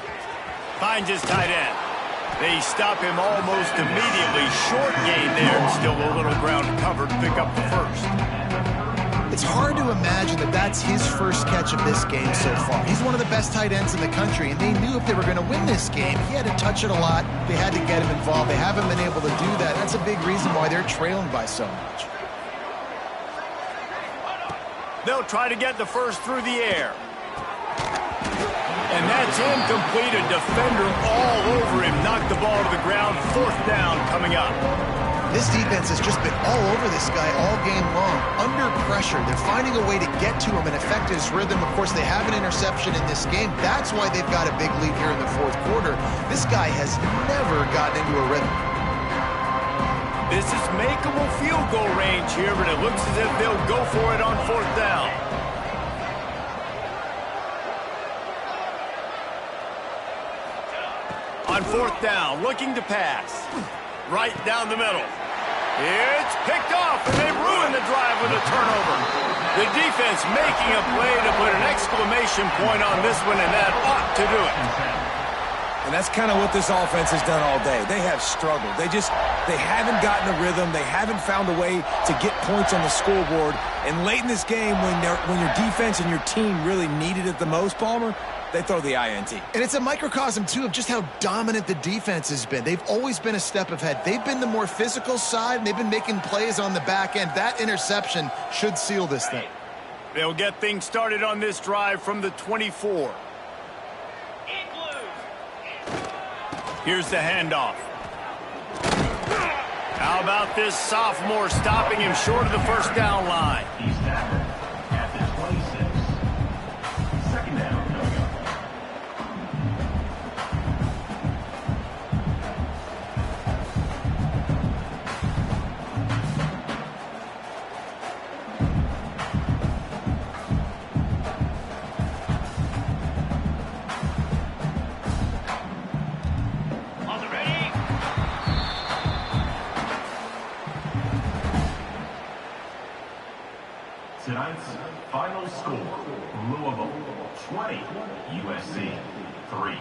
Finds his tight end. They stop him almost immediately. Short gain there. Still a little ground to cover to pick up the first. It's hard to imagine that that's his first catch of this game so far. He's one of the best tight ends in the country, and they knew if they were going to win this game, he had to touch it a lot. They had to get him involved. They haven't been able to do that. That's a big reason why they're trailing by so much. They'll try to get the first through the air. And that's incomplete. A defender all over him. Knocked the ball to the ground. Fourth down coming up. This defense has just been all over this guy all game long. Under pressure. They're finding a way to get to him and affect his rhythm. Of course, they have an interception in this game. That's why they've got a big lead here in the fourth quarter. This guy has never gotten into a rhythm. This is makeable field goal range here, but it looks as if they'll go for it on fourth down. On fourth down, looking to pass. Right down the middle. It's picked off, and they ruin the drive with a turnover. The defense making a play to put an exclamation point on this one, and that ought to do it. And that's kind of what this offense has done all day. They have struggled. They haven't gotten a rhythm. They haven't found a way to get points on the scoreboard. And late in this game, when your defense and your team really needed it the most, Palmer, they throw the INT. And it's a microcosm, too, of just how dominant the defense has been. They've always been a step ahead. They've been the more physical side, and they've been making plays on the back end. That interception should seal this thing. They'll get things started on this drive from the 24. Here's the handoff. How about this sophomore stopping him short of the first down line? Second down coming up. Tonight's final score, Louisville 20, USC 3.